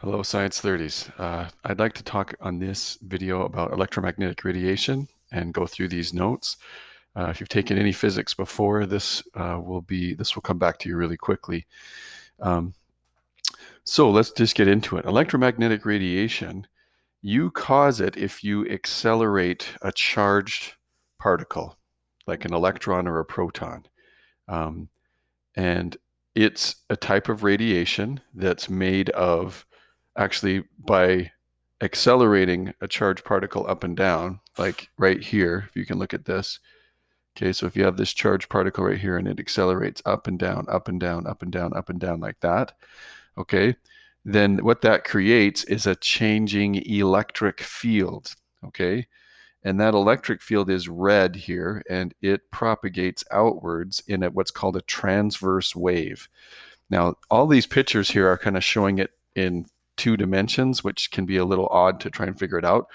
Hello, Science 30s. I'd like to talk on this video about electromagnetic radiation and go through these notes. If you've taken any physics before, this will come back to you really quickly. Um, so let's just get into it. Electromagnetic radiation, you cause it if you accelerate a charged particle, like an electron or a proton. Um, and it's a type of radiation that's made of actually by accelerating a charged particle up and down, like right here, if you can look at this. Okay, so if you have this charged particle right here and it accelerates up and down, up and down, up and down, up and down like that, okay, then what that creates is a changing electric field, okay? And that electric field is red here, and it propagates outwards in what's called a transverse wave. Now, all these pictures here are kind of showing it in 2 dimensions, which can be a little odd to try and figure it out.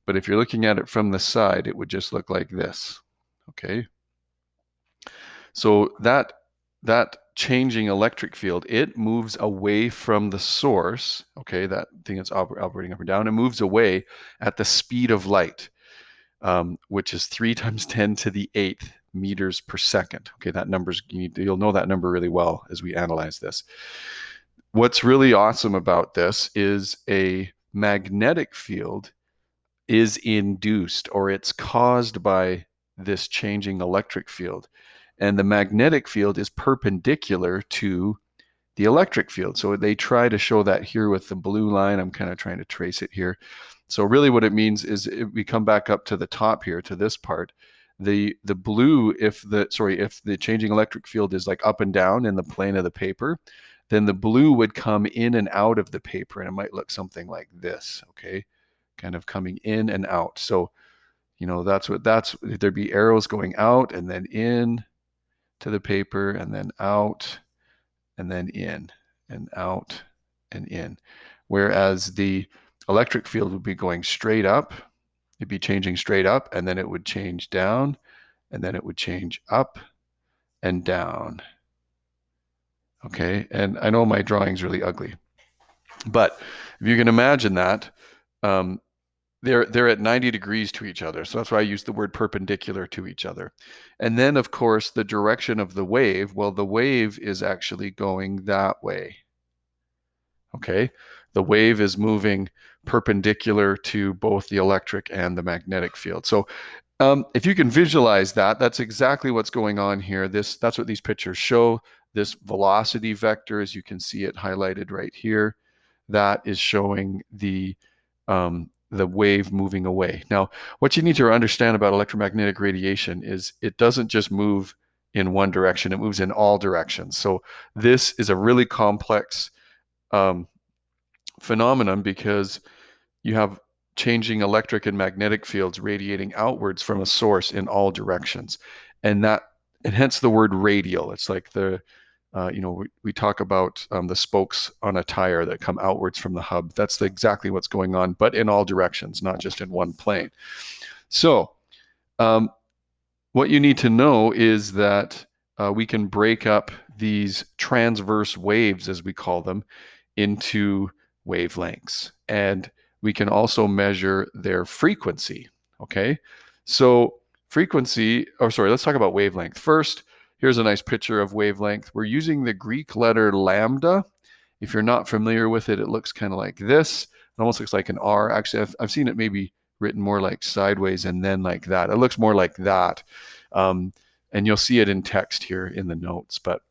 But if you're looking at it from the side, it would just look like this. Okay. So that changing electric field, it moves away from the source. Okay, that thing that's operating up and down, it moves away at the speed of light, which is 3 times 10 to the 8th meters per second. Okay, that number's you'll know that number really well as we analyze this. What's really awesome about this is a magnetic field is induced, or it's caused by this changing electric field. And the magnetic field is perpendicular to the electric field. So they try to show that here with the blue line. I'm kind of trying to trace it here. So really what it means is if we come back up to the top here to this part, the blue, if the changing electric field is like up and down in the plane of the paper, then the blue would come in and out of the paper, and it might look something like this, okay? Kind of coming in and out. So, there'd be arrows going out and then in to the paper and then out and then in and out and in. Whereas the electric field would be going straight up, it'd be changing straight up, and then it would change down, and then it would change up and down. Okay, and I know my drawing's really ugly, but if you can imagine that, um, they're at 90 degrees to each other. So that's why I use the word perpendicular to each other. And then, of course, the direction of the wave, well, the wave is actually going that way. Okay, the wave is moving perpendicular to both the electric and the magnetic field. So if you can visualize that, that's exactly what's going on here. That's what these pictures show. This velocity vector, as you can see it highlighted right here, that is showing the wave moving away. Now, what you need to understand about electromagnetic radiation is it doesn't just move in one direction, it moves in all directions. So this is a really complex phenomenon because you have changing electric and magnetic fields radiating outwards from a source in all directions. And hence the word radial. It's like we talk about the spokes on a tire that come outwards from the hub. That's exactly what's going on, but in all directions, not just in one plane. So what you need to know is that we can break up these transverse waves, as we call them, into wavelengths. And we can also measure their frequency, okay? So let's talk about wavelength. First, here's a nice picture of wavelength. We're using the Greek letter lambda. If you're not familiar with it, it looks kind of like this. It almost looks like an R. Actually, I've seen it maybe written more like sideways and then like that. It looks more like that. And you'll see it in text here in the notes. But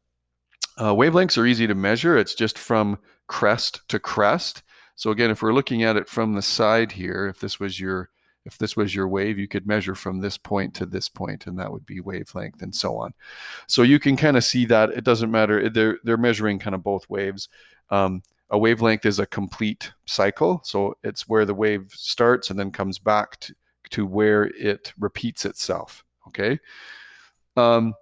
wavelengths are easy to measure. It's just from crest to crest. So again, if we're looking at it from the side here, if this was your wave, you could measure from this point to this point, and that would be wavelength, and so on. So you can kind of see that it doesn't matter. They're measuring kind of both waves. A wavelength is a complete cycle, so it's where the wave starts and then comes back to where it repeats itself. Okay. So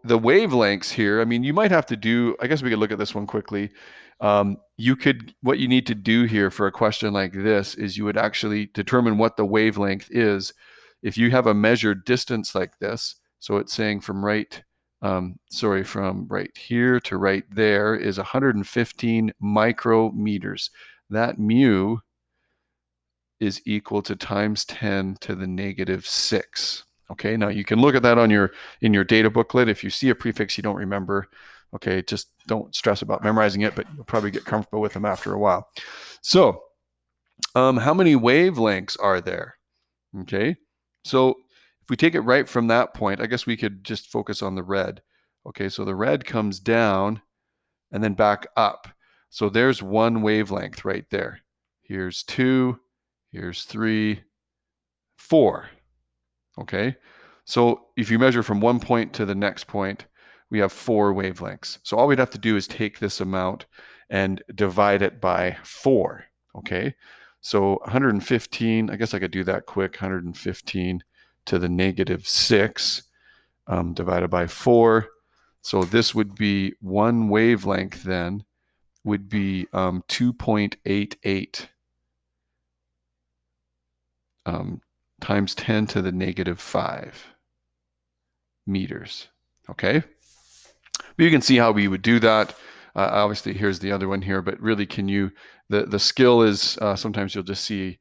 the wavelengths here, I mean, you might have to do, I guess we could look at this one quickly. What you need to do here for a question like this is you would actually determine what the wavelength is. If you have a measured distance like this, so it's saying from right sorry, from right here to right there is 115 micrometers. That mu is equal to times 10 to the negative 6. Okay, now you can look at that on in your data booklet. If you see a prefix you don't remember, okay, just don't stress about memorizing it, but you'll probably get comfortable with them after a while. So, how many wavelengths are there? Okay, so if we take it right from that point, I guess we could just focus on the red. Okay, so the red comes down and then back up. So there's one wavelength right there. Here's 2, here's 3, 4. Okay, so if you measure from one point to the next point, we have 4 wavelengths. So all we'd have to do is take this amount and divide it by 4. Okay, so 115, I guess I could do that quick, 115 to the negative 6 divided by 4. So this would be one wavelength then would be 2.88 times 10 to the negative 5 meters. Okay, but you can see how we would do that. Obviously, here's the other one here, but really, the skill is sometimes you'll just see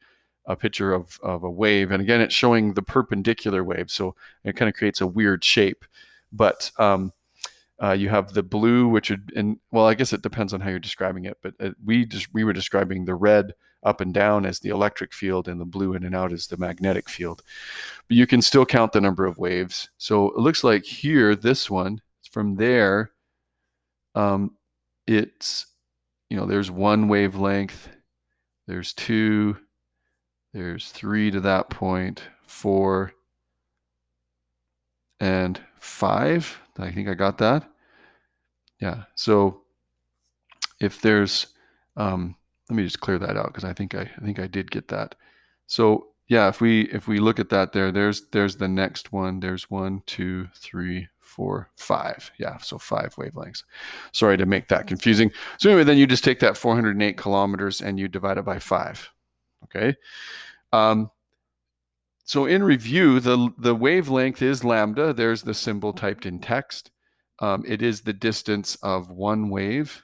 a picture of a wave, and again, it's showing the perpendicular wave, so it kind of creates a weird shape. But you have the blue, which would, and well, I guess it depends on how you're describing it, but we were describing the red up and down as the electric field, and the blue in and out as the magnetic field. But you can still count the number of waves. So it looks like here, this one, from there, it's, there's one wavelength, there's 2, there's 3 to that point, 4, and 5. I think I got that. Yeah, so if there's, let me just clear that out because I think I did get that. So yeah, if we look at that there's the next one. There's 1, 2, 3, 4, 5. Yeah, so 5 wavelengths. Sorry to make that confusing. So anyway, then you just take that 408 kilometers and you divide it by 5. Okay. So in review, the wavelength is lambda. There's the symbol typed in text. It is the distance of one wave,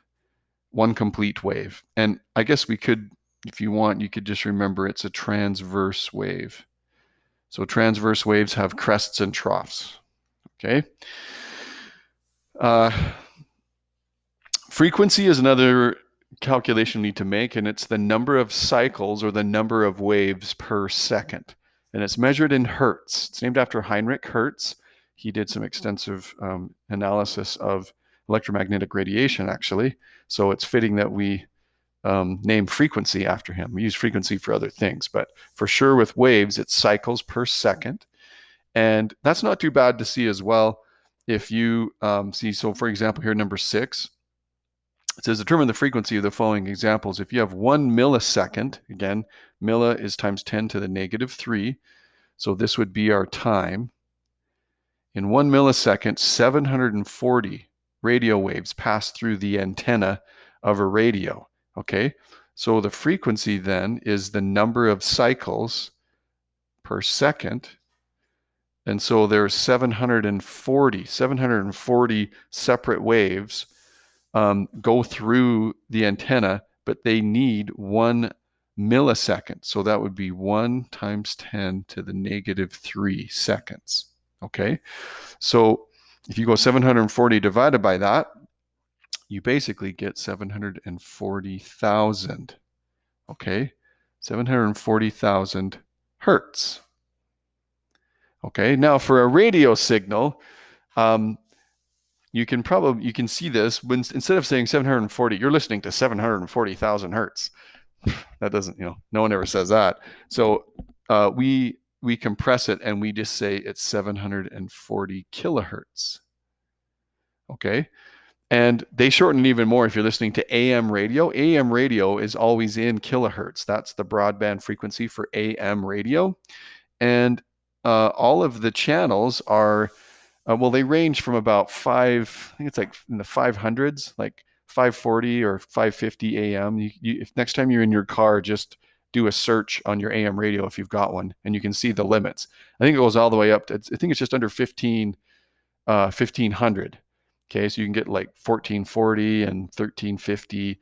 one complete wave. And I guess we could, if you want, you could just remember it's a transverse wave. So transverse waves have crests and troughs. Okay. Frequency is another calculation we need to make, and it's the number of cycles or the number of waves per second. And it's measured in hertz. It's named after Heinrich Hertz. He did some extensive analysis of electromagnetic radiation, actually. So it's fitting that we name frequency after him. We use frequency for other things, but for sure with waves, it's cycles per second. And that's not too bad to see as well. If you see, so for example, here, number 6, it says determine the frequency of the following examples. If you have 1 millisecond, again, milli is times 10 to the negative 3. So this would be our time. In 1 millisecond, 740 radio waves pass through the antenna of a radio. Okay, so the frequency then is the number of cycles per second. And so there's 740 separate waves go through the antenna, but they need 1 millisecond. So that would be 1 times 10 to the negative 3 seconds. Okay, so if you go 740 divided by that, you basically get 740,000. Okay, 740,000 hertz. Okay, now for a radio signal, you can see this when instead of saying 740, you're listening to 740,000 hertz. That doesn't, no one ever says that. So we compress it and we just say it's 740 kilohertz. Okay, and they shorten it even more if you're listening to AM radio. AM radio is always in kilohertz. That's the broadband frequency for AM radio. And all of the channels are, well, they range from about I think it's like in the 500s, like 540 or 550 AM. If next time you're in your car, just do a search on your AM radio if you've got one, and you can see the limits. I think it goes all the way up to, I think it's just under 15 1500. Okay, so you can get like 1440 and 1350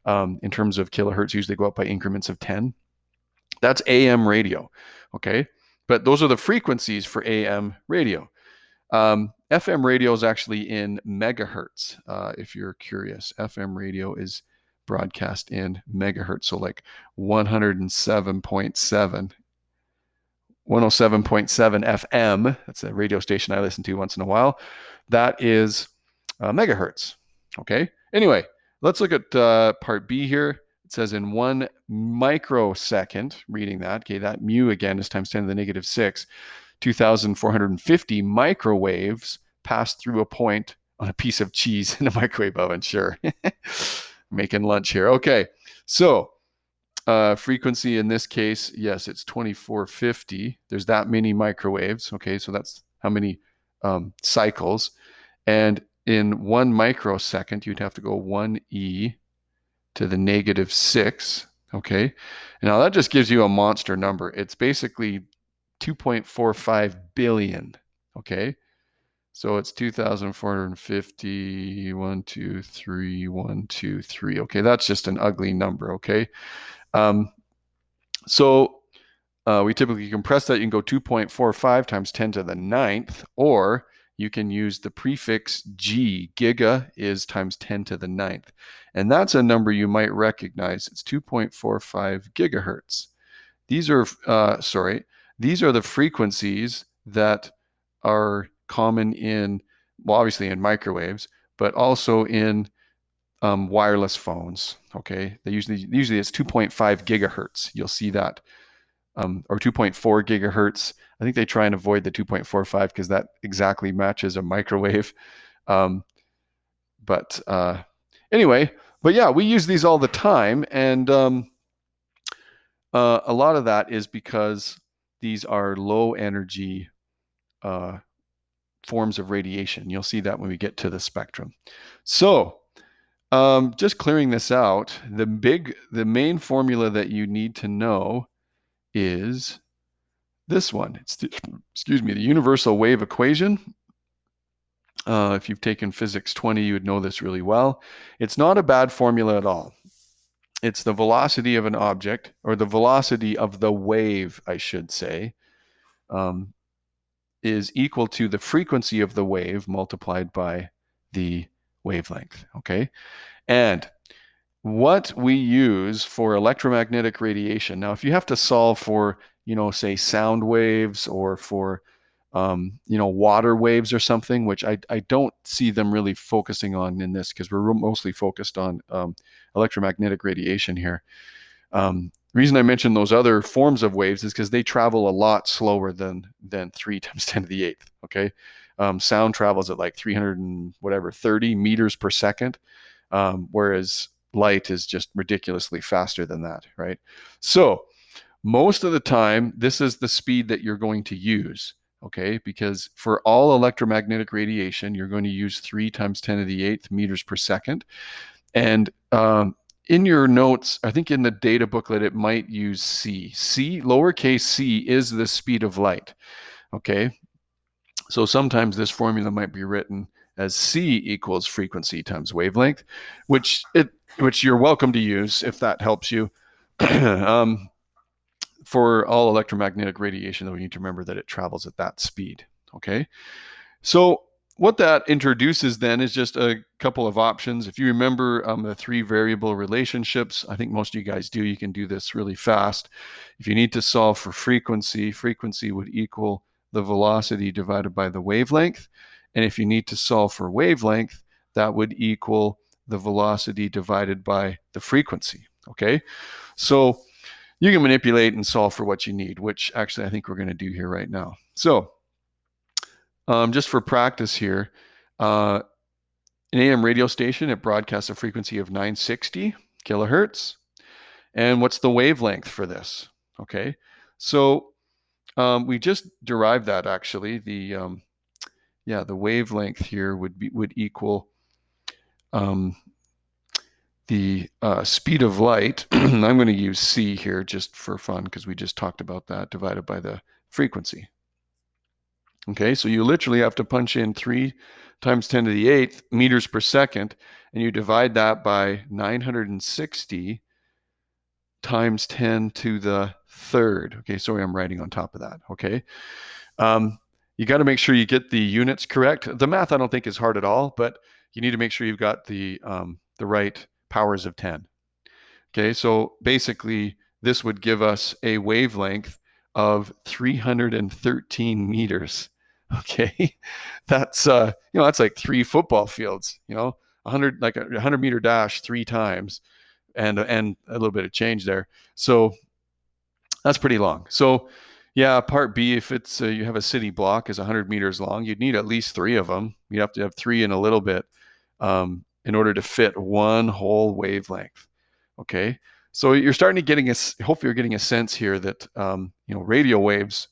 in terms of kilohertz. Usually go up by increments of 10. That's AM radio. Okay, but those are the frequencies for AM radio. FM radio is actually in megahertz. If you're curious, FM radio is broadcast in megahertz, so like 107.7 107.7 FM. That's a radio station I listen to once in a while. That is megahertz. Okay. Anyway, let's look at part B here. It says in 1 microsecond, reading that, okay, that mu again is times 10 to the negative 6, 2,450 microwaves pass through a point on a piece of cheese in a microwave oven. Sure. Making lunch here. Okay. So frequency in this case, yes, it's 2450. There's that many microwaves. Okay, so that's how many cycles. And in 1 microsecond, you'd have to go 1e to the negative 6. Okay, now that just gives you a monster number. It's basically 2.45 billion. Okay, so it's 2,450, 1, 2, 3, 1, 2, 3. Okay, that's just an ugly number. Okay. So we typically compress that. You can go 2.45 times 10 to the 9th, or you can use the prefix G. Giga is times 10 to the 9th. And that's a number you might recognize. It's 2.45 gigahertz. These are, these are the frequencies that are common in, well, obviously in microwaves, but also in wireless phones. Okay, they usually it's 2.5 gigahertz. You'll see that, or 2.4 gigahertz. I think they try and avoid the 2.45 because that exactly matches a microwave. But anyway, but yeah, we use these all the time, and a lot of that is because these are low energy forms of radiation. You'll see that when we get to the spectrum. So just clearing this out, the main formula that you need to know is this one. It's the universal wave equation. If you've taken physics 20, you would know this really well. It's not a bad formula at all. It's the velocity of an object, or the velocity of the wave, I should say, is equal to the frequency of the wave multiplied by the wavelength. Okay, and what we use for electromagnetic radiation. Now, if you have to solve for, say sound waves, or for, water waves or something, which I don't see them really focusing on in this, because we're mostly focused on electromagnetic radiation here. The reason I mentioned those other forms of waves is because they travel a lot slower than 3 times 10 to the 8th. Okay, sound travels at like 330 meters per second, whereas light is just ridiculously faster than that, right? So most of the time, this is the speed that you're going to use, okay? Because for all electromagnetic radiation, you're going to use 3 times 10 to the 8th meters per second. And in your notes, I think in the data booklet, it might use C. Lowercase c is the speed of light, okay? So sometimes this formula might be written as C equals frequency times wavelength, which you're welcome to use if that helps you. For all electromagnetic radiation, though, we need to remember that it travels at that speed. Okay, so what that introduces then is just a couple of options. If you remember the 3 variable relationships, I think most of you guys do. You can do this really fast. If you need to solve for frequency, frequency would equal the velocity divided by the wavelength. And if you need to solve for wavelength, that would equal the velocity divided by the frequency. Okay, so you can manipulate and solve for what you need, which actually I think we're going to do here right now. So just for practice here, an AM radio station, it broadcasts a frequency of 960 kilohertz. And what's the wavelength for this? Okay, so we just derived that actually. The wavelength here would equal the speed of light. I'm going to use c here just for fun because we just talked about that, divided by the frequency. Okay, so you literally have to punch in 3 times 10 to the 8th meters per second, and you divide that by 960 times 10 to the third. Okay, sorry, I'm writing on top of that. Okay. You got to make sure you get the units correct. The math I don't think is hard at all, but you need to make sure you've got the right powers of 10. Okay, so basically this would give us a wavelength of 313 meters. Okay, that's that's like 3 football fields. 100 meter dash 3 times, and a little bit of change there. So that's pretty long. So yeah, part B, if it's you have a city block is 100 meters long, you'd need at least 3 of them. You have to have 3 in a little bit in order to fit one whole wavelength. Okay, so you're starting to getting hopefully you're getting a sense here that radio waves,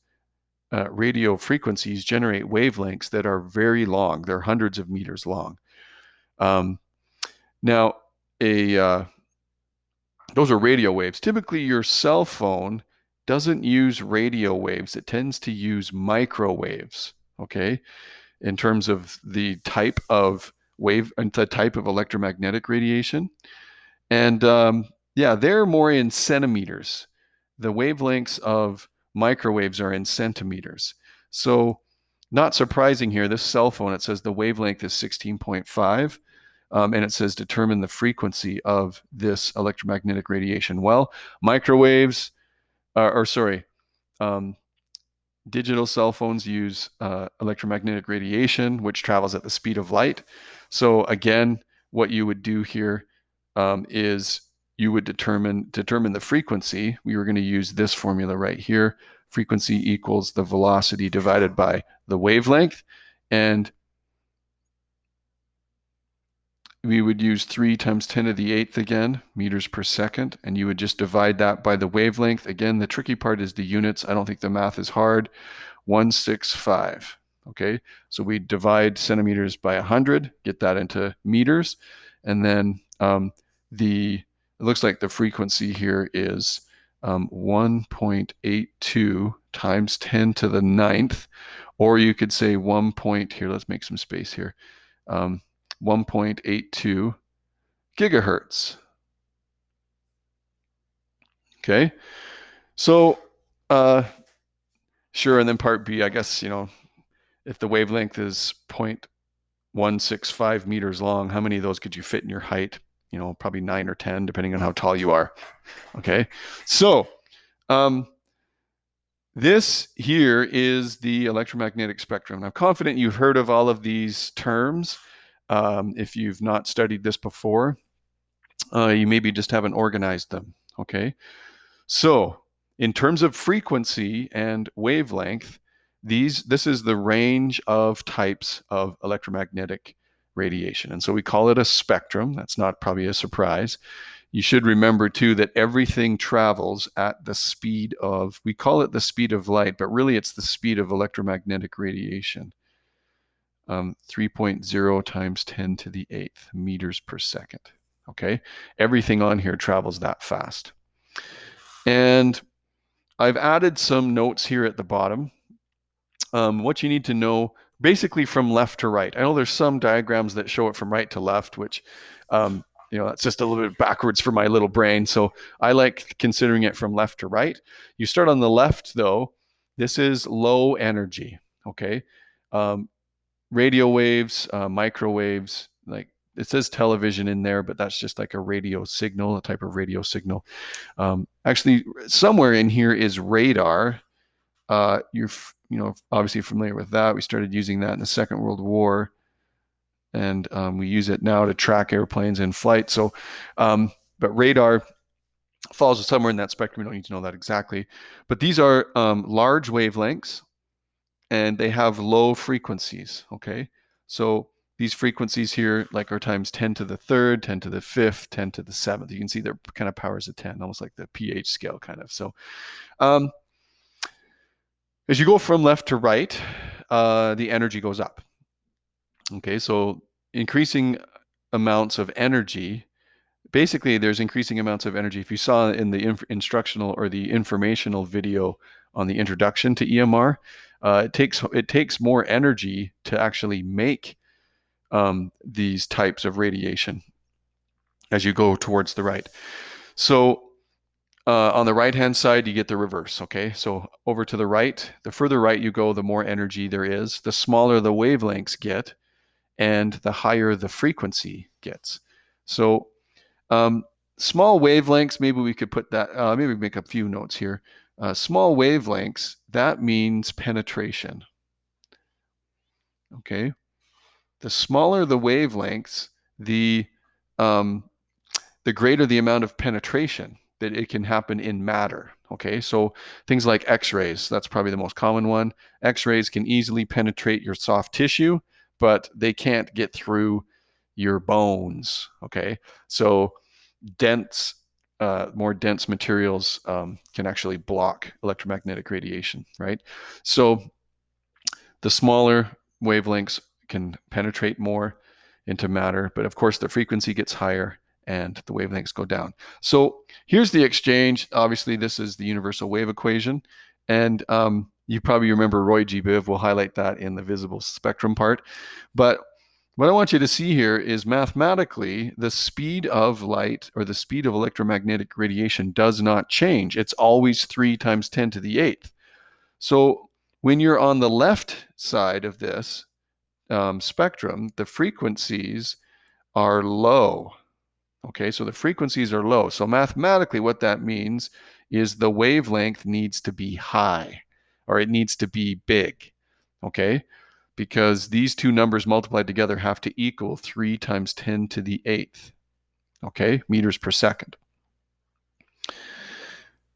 radio frequencies generate wavelengths that are very long. They're hundreds of meters long. Now, those are radio waves. Typically, your cell phone doesn't use radio waves. It tends to use microwaves, okay, in terms of the type of wave and the type of electromagnetic radiation. And yeah, they're more in centimeters. The wavelengths of microwaves are in centimeters. So not surprising here, this cell phone, it says the wavelength is 16.5. And it says determine the frequency of this electromagnetic radiation. Well, microwaves, digital cell phones use electromagnetic radiation, which travels at the speed of light. So again, what you would do here is you would determine the frequency. We were going to use this formula right here. Frequency equals the velocity divided by the wavelength. And we would use 3 times 10 to the 8th again, meters per second, and you would just divide that by the wavelength. Again, the tricky part is the units. I don't think the math is hard. 165. Okay, so we divide centimeters by 100, get that into meters, and then it looks like the frequency here is 1.82 times 10 to the 9th, or you could say here, let's make some space here. 1.82 gigahertz. Okay, so sure, and then part B, I guess, if the wavelength is 0.165 meters long, how many of those could you fit in your height? Probably 9 or 10, depending on how tall you are. Okay, so this here is the electromagnetic spectrum. I'm confident you've heard of all of these terms. If you've not studied this before, you maybe just haven't organized them. Okay, so in terms of frequency and wavelength, this is the range of types of electromagnetic radiation. And so we call it a spectrum. That's not probably a surprise. You should remember too that everything travels at the speed of, we call it the speed of light, but really it's the speed of electromagnetic radiation. 3.0 times 10 to the 8th meters per second. Okay, everything on here travels that fast. And I've added some notes here at the bottom. What you need to know basically from left to right. I know there's some diagrams that show it from right to left, which that's just a little bit backwards for my little brain. So I like considering it from left to right. You start on the left though. This is low energy. Okay. Radio waves, microwaves, like it says television in there, but that's just like a radio signal, a type of radio signal. Actually, somewhere in here is radar. You're obviously familiar with that. We started using that in the Second World War, and we use it now to track airplanes in flight. So, but radar falls somewhere in that spectrum. You don't need to know that exactly. But these are large wavelengths, and they have low frequencies. Okay, so these frequencies here, like are times 10 to the 3rd, 10 to the 5th, 10 to the 7th. You can see they're kind of powers of 10, almost like the pH scale kind of. So as you go from left to right, the energy goes up. Okay, so increasing amounts of energy, basically there's increasing amounts of energy. If you saw in the instructional or the informational video on the introduction to EMR, It takes more energy to actually make these types of radiation as you go towards the right. So on the right-hand side, you get the reverse, okay? So over to the right, the further right you go, the more energy there is, the smaller the wavelengths get, and the higher the frequency gets. So small wavelengths, maybe we could put that, maybe make a few notes here. Small wavelengths, that means penetration, okay? The smaller the wavelengths, the um, the greater the amount of penetration that it can happen in matter. Okay, so things like X-rays, that's probably the most common one. X-rays can easily penetrate your soft tissue, but they can't get through your bones. Okay, so dense, more dense materials can actually block electromagnetic radiation, right? So the smaller wavelengths can penetrate more into matter, but of course the frequency gets higher and the wavelengths go down. So here's the exchange. Obviously, this is the universal wave equation. And you probably remember Roy G. Biv. We'll highlight that in the visible spectrum part. But what I want you to see here is mathematically, the speed of light or the speed of electromagnetic radiation does not change. It's always 3 times 10 to the 8th. So when you're on the left side of this spectrum, the frequencies are low. Okay, so the frequencies are low. So mathematically, what that means is the wavelength needs to be high, or it needs to be big. Okay, because these two numbers multiplied together have to equal 3 times 10 to the 8th. Okay, meters per second.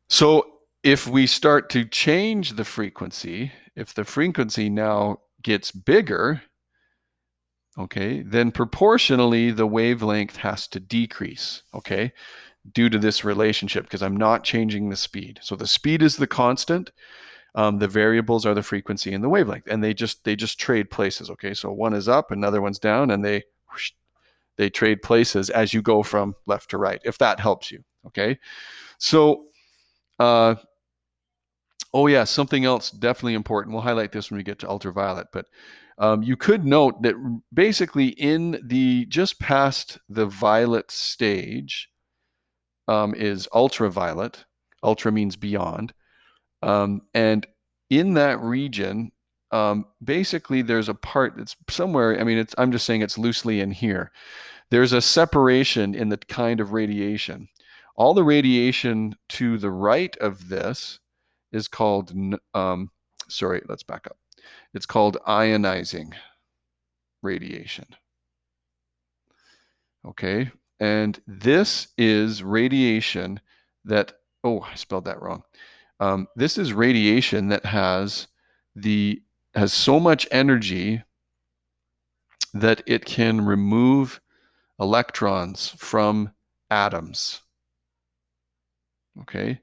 So if we start to change the frequency, if the frequency now gets bigger, okay, then proportionally the wavelength has to decrease, okay, due to this relationship, because I'm not changing the speed. So the speed is the constant. The variables are the frequency and the wavelength, and they just trade places, okay? So one is up, another one's down, and they trade places as you go from left to right, if that helps you, okay? So oh yeah, something else definitely important. We'll highlight this when we get to ultraviolet, but you could note that basically in the just past the violet stage is ultraviolet. Ultra means beyond, and in that region, basically there's a part that's somewhere. I mean, I'm just saying it's loosely in here. There's a separation in the kind of radiation. All the radiation to the right of this is called, sorry, let's back up. It's called ionizing radiation. Okay. And this is radiation that, oh, I spelled that wrong. This is radiation that has so much energy that it can remove electrons from atoms. Okay.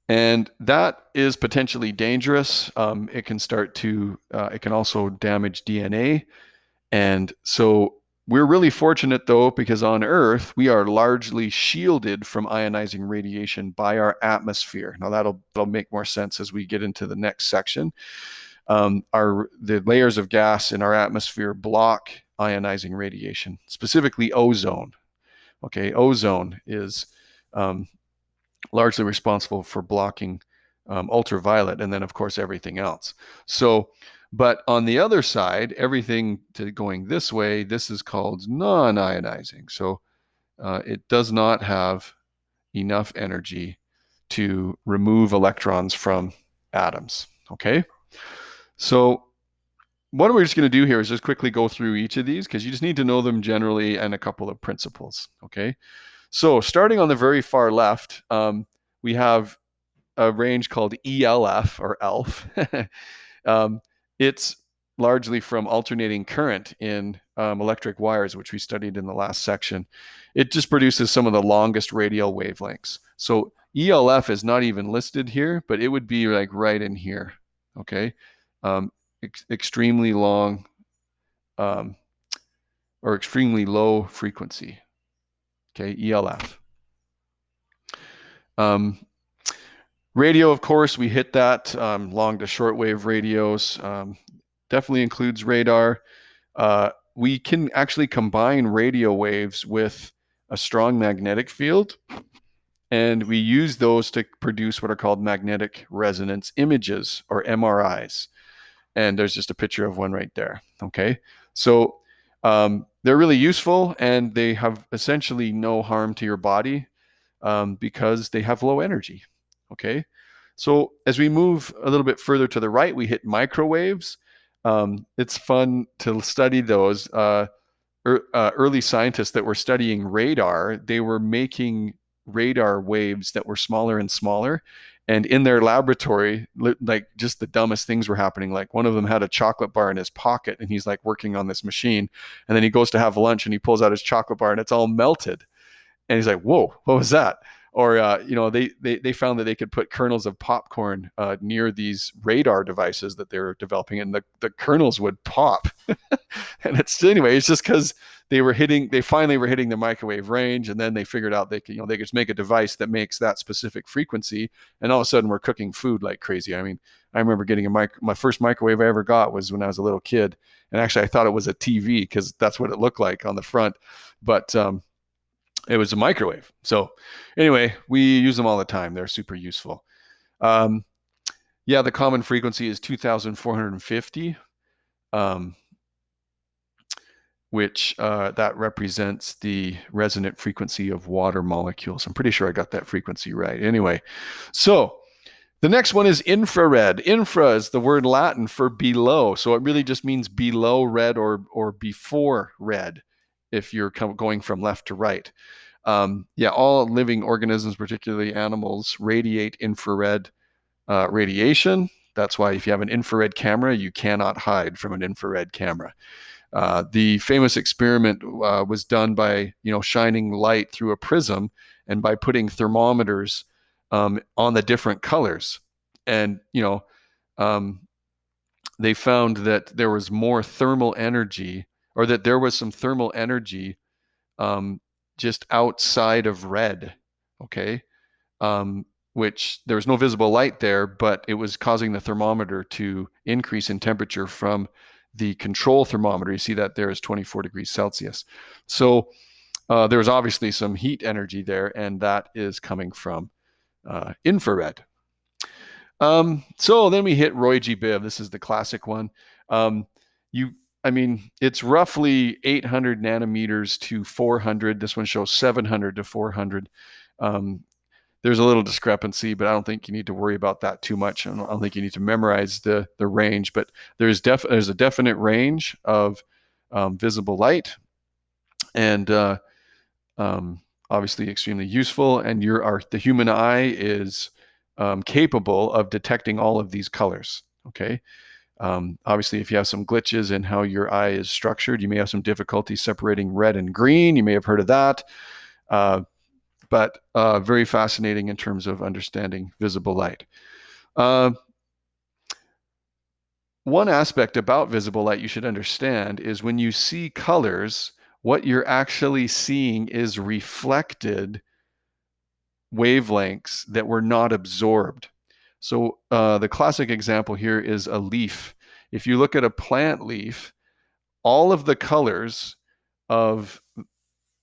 And that is potentially dangerous. It can it can also damage DNA. And so we're really fortunate though, because on Earth, we are largely shielded from ionizing radiation by our atmosphere. Now that'll make more sense as we get into the next section. The layers of gas in our atmosphere block ionizing radiation, specifically ozone. Okay, ozone is largely responsible for blocking ultraviolet, and then of course everything else. So, but on the other side, everything going this way, this is called non-ionizing. So it does not have enough energy to remove electrons from atoms. Okay, so what we're just going to do here is just quickly go through each of these, because you just need to know them generally and a couple of principles. Okay, so starting on the very far left, we have a range called ELF or ELF. It's largely from alternating current in electric wires, which we studied in the last section. It just produces some of the longest radial wavelengths. So ELF is not even listed here, but it would be like right in here. Okay, extremely long or extremely low frequency. Okay, ELF. Radio, of course, we hit that. Long to shortwave radios definitely includes radar. We can actually combine radio waves with a strong magnetic field, and we use those to produce what are called magnetic resonance images, or MRIs. And there's just a picture of one right there. Okay, so they're really useful, and they have essentially no harm to your body because they have low energy. Okay, so as we move a little bit further to the right, we hit microwaves. It's fun to study those. Early scientists that were studying radar, they were making radar waves that were smaller and smaller. And in their laboratory, like just the dumbest things were happening. Like one of them had a chocolate bar in his pocket, and he's like working on this machine. And then he goes to have lunch, and he pulls out his chocolate bar, and it's all melted. And he's like, "Whoa, what was that?" Or they found that they could put kernels of popcorn near these radar devices that they were developing, and the kernels would pop. And it's just because they finally were hitting the microwave range, and then they figured out they could just make a device that makes that specific frequency, and all of a sudden we're cooking food like crazy. I mean, I remember getting my first microwave I ever got was when I was a little kid, and actually I thought it was a TV because that's what it looked like on the front, but it was a microwave. So anyway, we use them all the time. They're super useful. Um, yeah, the common frequency is 2,450. Which that represents the resonant frequency of water molecules. I'm pretty sure I got that frequency right. Anyway, so the next one is infrared. Infra is the word Latin for below. So it really just means below red or before red if you're going from left to right. Yeah, all living organisms, particularly animals, radiate infrared radiation. That's why if you have an infrared camera, you cannot hide from an infrared camera. The famous experiment was done by shining light through a prism and by putting thermometers on the different colors, and um, they found that there was more thermal energy, or that there was some thermal energy just outside of red. Okay, which there was no visible light there, but it was causing the thermometer to increase in temperature from the control thermometer. You see that there is 24 degrees Celsius. So there was obviously some heat energy there, and that is coming from infrared. So then we hit Roy G. Biv. This is the classic one. Um, it's roughly 800 nanometers to 400. This one shows 700 to 400. There's a little discrepancy, but I don't think you need to worry about that too much. I don't think you need to memorize the range, but there's a definite range of visible light, and obviously extremely useful. And the human eye is capable of detecting all of these colors. Okay. Obviously, if you have some glitches in how your eye is structured, you may have some difficulty separating red and green. You may have heard of that. But very fascinating in terms of understanding visible light. One aspect about visible light you should understand is when you see colors, what you're actually seeing is reflected wavelengths that were not absorbed. So the classic example here is a leaf. If you look at a plant leaf, all of the colors of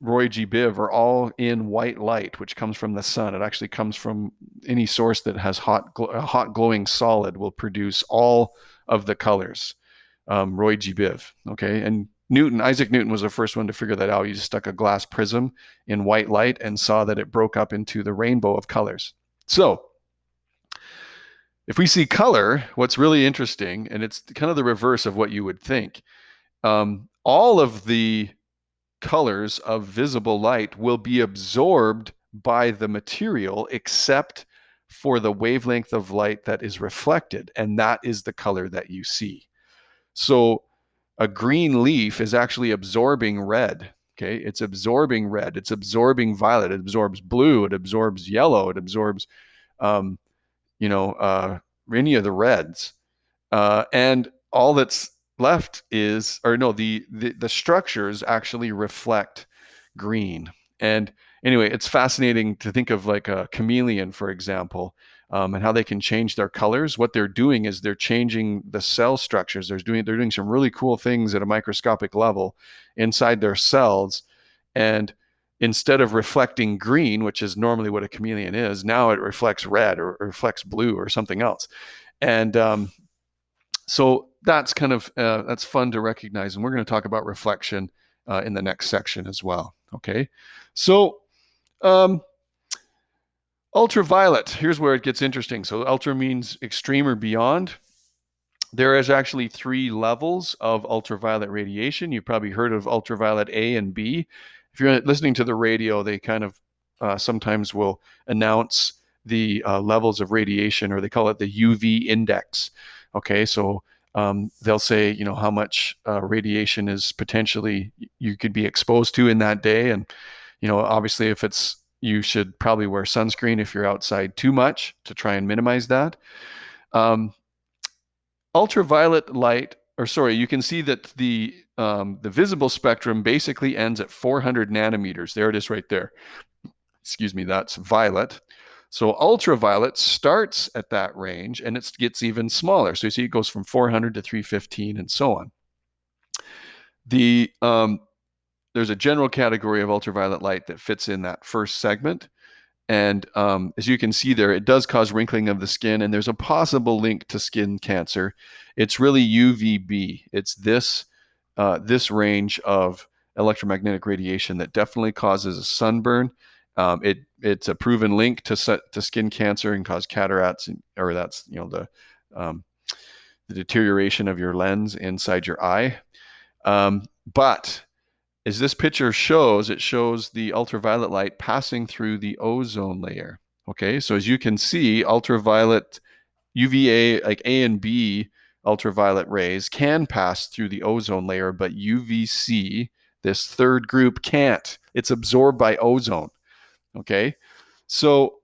Roy G. Biv are all in white light, which comes from the sun. It actually comes from any source that has a hot glowing solid will produce all of the colors. Roy G. Biv. Okay, and Isaac Newton was the first one to figure that out. He just stuck a glass prism in white light and saw that it broke up into the rainbow of colors. So if we see color, what's really interesting, and it's kind of the reverse of what you would think, all of the colors of visible light will be absorbed by the material except for the wavelength of light that is reflected, and that is the color that you see. So a green leaf is actually absorbing red. Okay, it's absorbing red, it's absorbing violet, it absorbs blue, it absorbs yellow, it absorbs any of the reds, and all that's left is, or no, the structures actually reflect green. And anyway, it's fascinating to think of like a chameleon, for example. and how they can change their colors. What they're doing is they're changing the cell structures. They're doing some really cool things at a microscopic level inside their cells. And instead of reflecting green, which is normally what a chameleon is, now it reflects red or reflects blue or something else. And so that's kind of that's fun to recognize. And we're going to talk about reflection in the next section as well. Okay, so ultraviolet, here's where it gets interesting. So ultra means extreme or beyond. There is actually 3 levels of ultraviolet radiation. You've probably heard of ultraviolet A and B. If you're listening to the radio, they kind of sometimes will announce the levels of radiation, or they call it the UV index. Okay, so they'll say, you know, how much radiation is potentially you could be exposed to in that day. And, you know, obviously if it's, you should probably wear sunscreen if you're outside too much to try and minimize that. Ultraviolet light, or sorry, you can see that the visible spectrum basically ends at 400 nanometers. There it is right there. Excuse me, that's violet. So ultraviolet starts at that range and it gets even smaller. So you see it goes from 400 to 315 and so on. There's a general category of ultraviolet light that fits in that first segment. And as you can see there, it does cause wrinkling of the skin, and there's a possible link to skin cancer. It's really UVB. It's this range of electromagnetic radiation that definitely causes a sunburn. It's a proven link to skin cancer and cause cataracts, or that's, you know, the deterioration of your lens inside your eye. But as this picture shows, it shows the ultraviolet light passing through the ozone layer. Okay, so as you can see, ultraviolet UVA, like A and B ultraviolet rays, can pass through the ozone layer, but UVC, this third group, can't. It's absorbed by ozone. Okay, so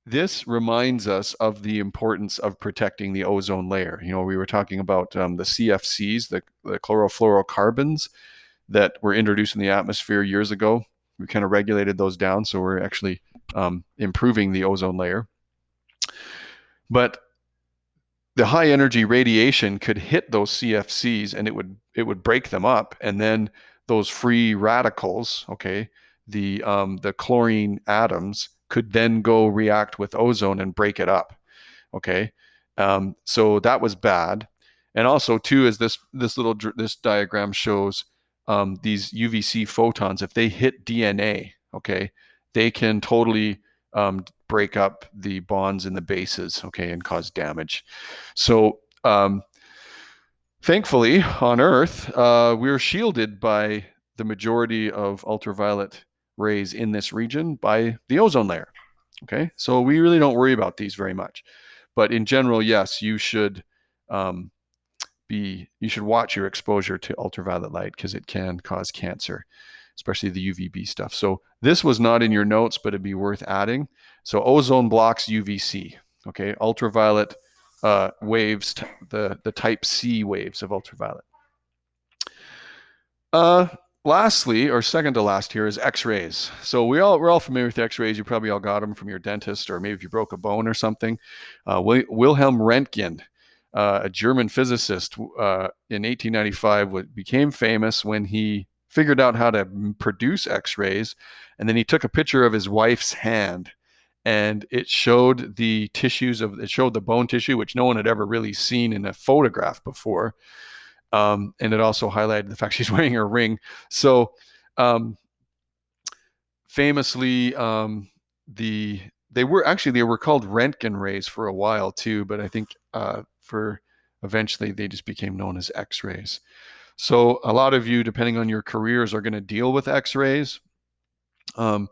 this reminds us of the importance of protecting the ozone layer. You know, we were talking about the CFCs, the chlorofluorocarbons, that were introduced in the atmosphere years ago. We kind of regulated those down, so we're actually improving the ozone layer. But the high energy radiation could hit those CFCs and it would break them up, and then those free radicals, okay, the chlorine atoms could then go react with ozone and break it up. Okay, so that was bad. And also too, as this diagram shows, these UVC photons, if they hit DNA, okay, they can totally break up the bonds in the bases, okay, and cause damage. So thankfully on Earth, we're shielded by the majority of ultraviolet rays in this region by the ozone layer. Okay, so we really don't worry about these very much. But in general, yes, you should watch your exposure to ultraviolet light, because it can cause cancer, especially the UVB stuff. So this was not in your notes, but it'd be worth adding. So ozone blocks UVC. Okay, ultraviolet waves, the type C waves of ultraviolet. Lastly, or second to last here, is X-rays. So we're all familiar with X-rays. You probably all got them from your dentist, or maybe if you broke a bone or something. Wilhelm Röntgen, a German physicist, in 1895, became famous when he figured out how to produce X-rays, and then he took a picture of his wife's hand, and it showed the bone tissue, which no one had ever really seen in a photograph before. And it also highlighted the fact she's wearing a ring. So famously, they were called Röntgen rays for a while too, but I think eventually they just became known as X-rays. So a lot of you, depending on your careers, are going to deal with X-rays. What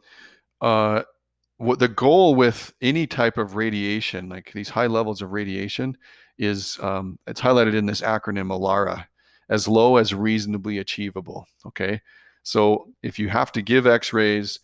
the goal with any type of radiation, like these high levels of radiation, is it's highlighted in this acronym ALARA, as low as reasonably achievable. Okay, so if you have to give X-rays,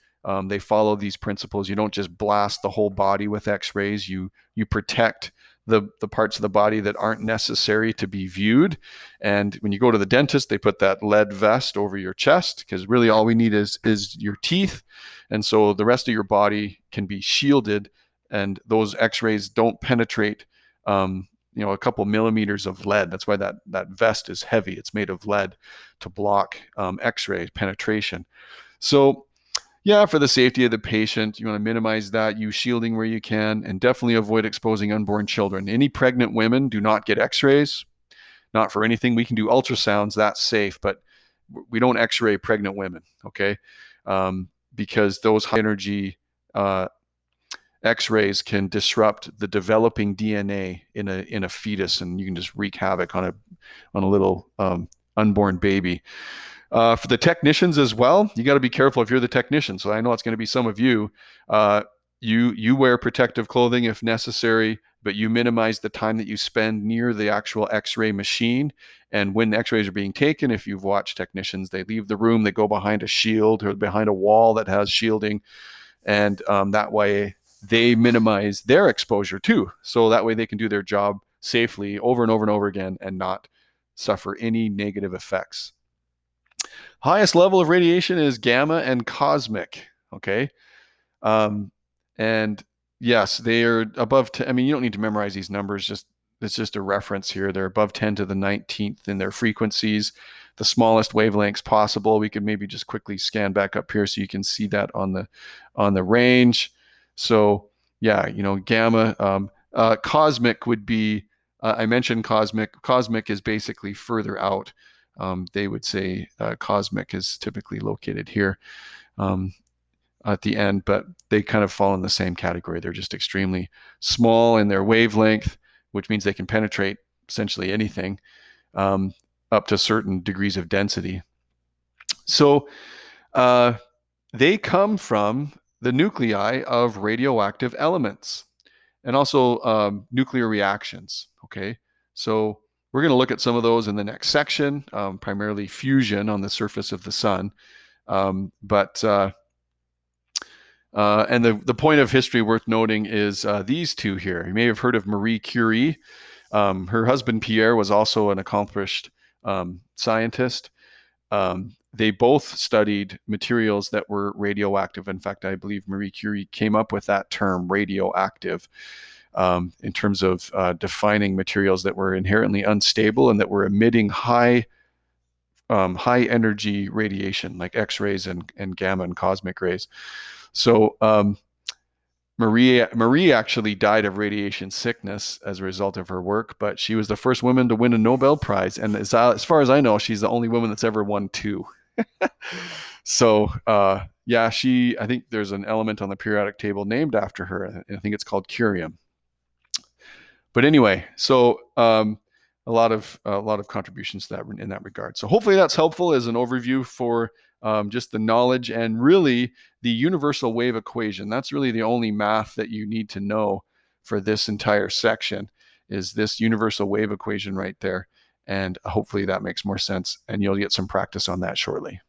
they follow these principles. You don't just blast the whole body with X-rays. You protect the parts of the body that aren't necessary to be viewed. And when you go to the dentist, they put that lead vest over your chest, because really all we need is your teeth. And so the rest of your body can be shielded and those X-rays don't penetrate, a couple millimeters of lead. That's why that vest is heavy. It's made of lead to block X-ray penetration. So yeah, for the safety of the patient, you want to minimize that, use shielding where you can, and definitely avoid exposing unborn children. Any pregnant women do not get X-rays, not for anything. We can do ultrasounds, that's safe, but we don't X-ray pregnant women, okay? Because those high energy X-rays can disrupt the developing DNA in a fetus, and you can just wreak havoc on a little unborn baby. For the technicians as well, you got to be careful if you're the technician. So I know it's going to be some of you. You wear protective clothing if necessary, but you minimize the time that you spend near the actual X-ray machine. And when X-rays are being taken, if you've watched technicians, they leave the room, they go behind a shield or behind a wall that has shielding, and that way they minimize their exposure too. So that way they can do their job safely over and over and over again and not suffer any negative effects. Highest level of radiation is gamma and cosmic. Okay. And yes, they are above 10. I mean, you don't need to memorize these numbers. It's just a reference here. They're above 10 to the 19th in their frequencies, the smallest wavelengths possible. We could maybe just quickly scan back up here so you can see that on the range. So yeah, gamma, cosmic would be, I mentioned cosmic. Cosmic is basically further out. They would say cosmic is typically located here at the end, but they kind of fall in the same category. They're just extremely small in their wavelength, which means they can penetrate essentially anything up to certain degrees of density. So they come from the nuclei of radioactive elements and also nuclear reactions. Okay, so we're going to look at some of those in the next section, primarily fusion on the surface of the sun. And the point of history worth noting is these two here. You may have heard of Marie Curie. Her husband Pierre was also an accomplished scientist. They both studied materials that were radioactive. In fact, I believe Marie Curie came up with that term, radioactive, in terms of defining materials that were inherently unstable and that were emitting high energy radiation, like X-rays and gamma and cosmic rays. So Marie actually died of radiation sickness as a result of her work, but she was the first woman to win a Nobel Prize, and as far as I know, she's the only woman that's ever won two. So yeah, I think there's an element on the periodic table named after her, and I think it's called curium. But anyway, so a lot of contributions to that in that regard. So hopefully that's helpful as an overview for just the knowledge and really the universal wave equation. That's really the only math that you need to know for this entire section, is this universal wave equation right there. And hopefully that makes more sense, and you'll get some practice on that shortly.